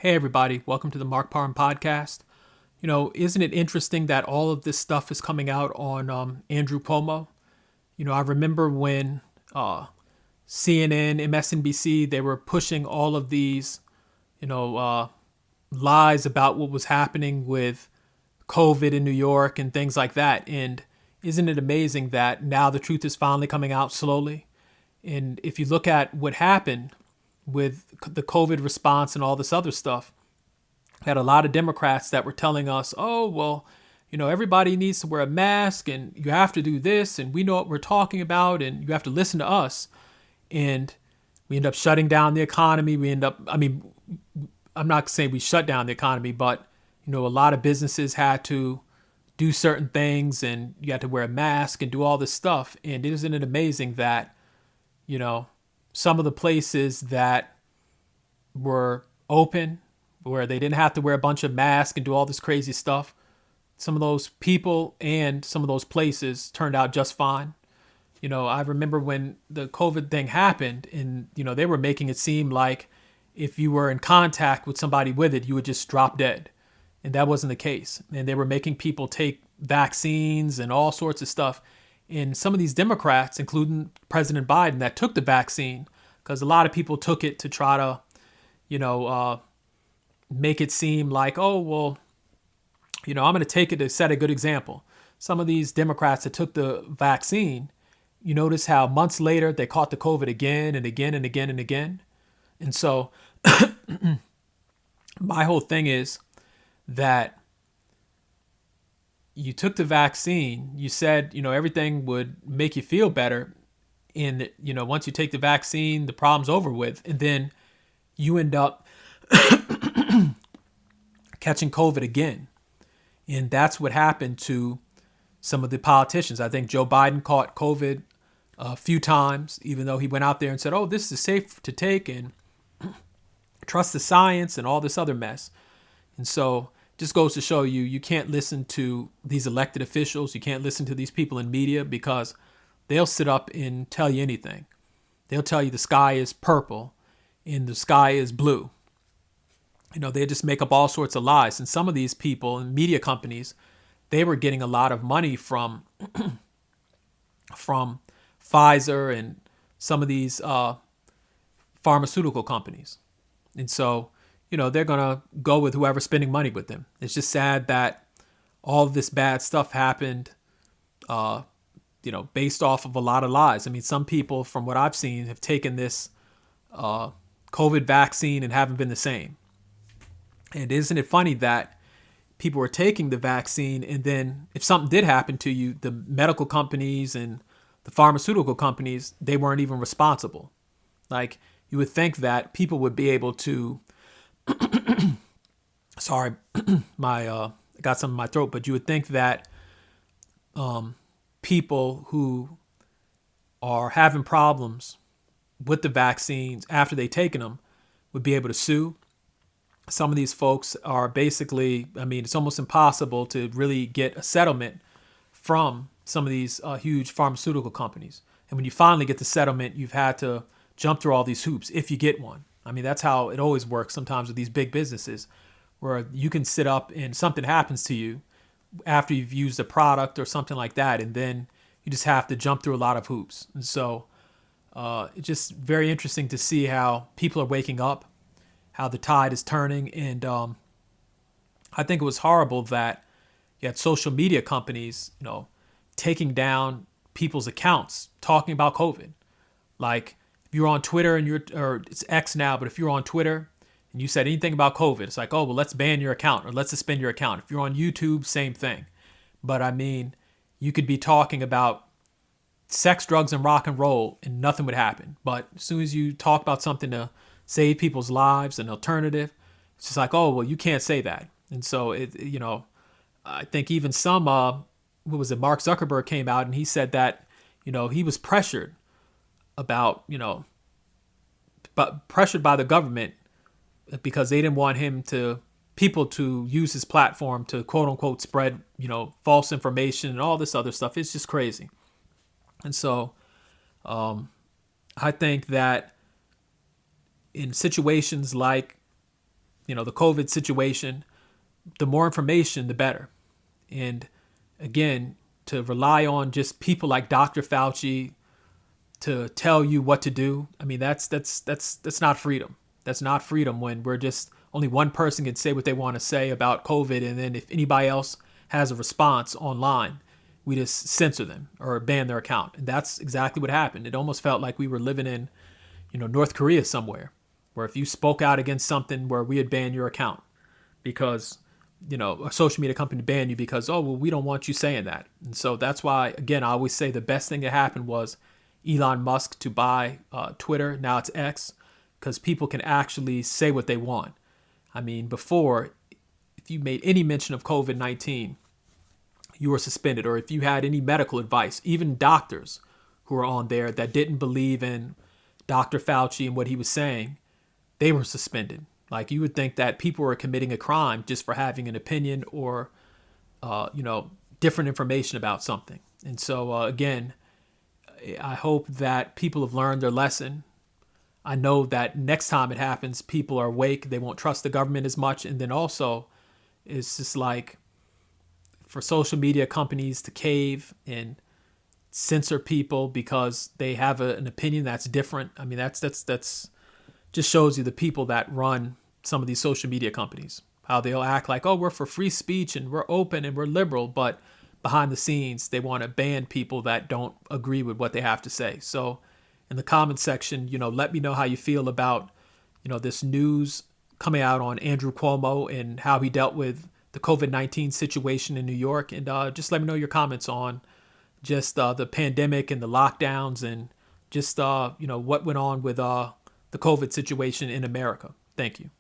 Hey, everybody. Welcome to the Mark Parham podcast. Isn't it interesting that all of this stuff is coming out on Andrew Cuomo? I remember when CNN, MSNBC, they were pushing all of these, lies about what was happening with COVID in New York and things like that. And isn't it amazing that now the truth is finally coming out slowly? And if you look at what happened with the COVID response and all this other stuff, had a lot of Democrats that were telling us, oh, well, everybody needs to wear a mask and you have to do this and we know what we're talking about and you have to listen to us. And we end up shutting down the economy. I'm not saying we shut down the economy, but, a lot of businesses had to do certain things and you had to wear a mask and do all this stuff. And isn't it amazing that, some of the places that were open, where they didn't have to wear a bunch of masks and do all this crazy stuff, some of those people and some of those places turned out just fine. I remember when the COVID thing happened and, they were making it seem like if you were in contact with somebody with it, you would just drop dead. And that wasn't the case. And they were making people take vaccines and all sorts of stuff. And some of these Democrats, including President Biden, that took the vaccine, because a lot of people took it to try to, make it seem like, oh, well, I'm going to take it to set a good example. Some of these Democrats that took the vaccine, you notice how months later they caught the COVID again and again and again and again. And so my whole thing is that you took the vaccine, you said, everything would make you feel better. And, once you take the vaccine, the problem's over with. And then you end up catching COVID again. And that's what happened to some of the politicians. I think Joe Biden caught COVID a few times, even though he went out there and said, oh, this is safe to take and trust the science and all this other mess. And so just goes to show you can't listen to these elected officials. You can't listen to these people in media because they'll sit up and tell you anything. They'll tell you the sky is purple and the sky is blue. They just make up all sorts of lies. And some of these people and media companies, they were getting a lot of money from Pfizer and some of these pharmaceutical companies. And so, they're going to go with whoever's spending money with them. It's just sad that all of this bad stuff happened, based off of a lot of lies. I mean, some people, from what I've seen, have taken this COVID vaccine and haven't been the same. And isn't it funny that people were taking the vaccine and then if something did happen to you, the medical companies and the pharmaceutical companies, they weren't even responsible. Like, you would think that people would be able to, sorry, I got something in my throat, but you would think that people who are having problems with the vaccines after they've taken them would be able to sue. Some of these folks are basically, it's almost impossible to really get a settlement from some of these huge pharmaceutical companies. And when you finally get the settlement, you've had to jump through all these hoops if you get one. That's how it always works sometimes with these big businesses, where you can sit up and something happens to you after you've used a product or something like that, and then you just have to jump through a lot of hoops. And so it's just very interesting to see how people are waking up, how the tide is turning. And I think it was horrible that you had social media companies, taking down people's accounts talking about COVID. Like, if you're on Twitter or it's X now, but if you're on Twitter and you said anything about COVID, it's like, oh, well, let's ban your account or let's suspend your account. If you're on YouTube, same thing. But you could be talking about sex, drugs, and rock and roll and nothing would happen. But as soon as you talk about something to save people's lives, an alternative, it's just like, oh, well, you can't say that. And so, I think even some, Mark Zuckerberg came out and he said that, he was pressured about, but pressured by the government because they didn't want people to use his platform to quote unquote spread, false information and all this other stuff. It's just crazy. And so I think that in situations like the COVID situation, the more information, the better. And again, to rely on just people like Dr. Fauci to tell you what to do, I mean, that's not freedom. That's not freedom when we're just only one person can say what they want to say about COVID, and then if anybody else has a response online, we just censor them or ban their account. And that's exactly what happened. It almost felt like we were living in, North Korea somewhere, where if you spoke out against something, where we had banned your account because, a social media company banned you because, oh, well, we don't want you saying that. And so that's why, again, I always say the best thing that happened was Elon Musk to buy Twitter. Now it's X, because people can actually say what they want. I mean, before, if you made any mention of COVID-19, you were suspended. Or if you had any medical advice, even doctors who were on there that didn't believe in Dr. Fauci and what he was saying, they were suspended. Like, you would think that people were committing a crime just for having an opinion or, different information about something. And so, again, I hope that people have learned their lesson. I know that next time it happens, people are awake. They won't trust the government as much. And then also, it's just like for social media companies to cave and censor people because they have an opinion that's different. I mean, that's just shows you the people that run some of these social media companies, how they'll act like, oh, we're for free speech and we're open and we're liberal. But behind the scenes, they want to ban people that don't agree with what they have to say. So in the comment section, let me know how you feel about, this news coming out on Andrew Cuomo and how he dealt with the COVID-19 situation in New York. And just let me know your comments on just the pandemic and the lockdowns and just, what went on with the COVID situation in America. Thank you.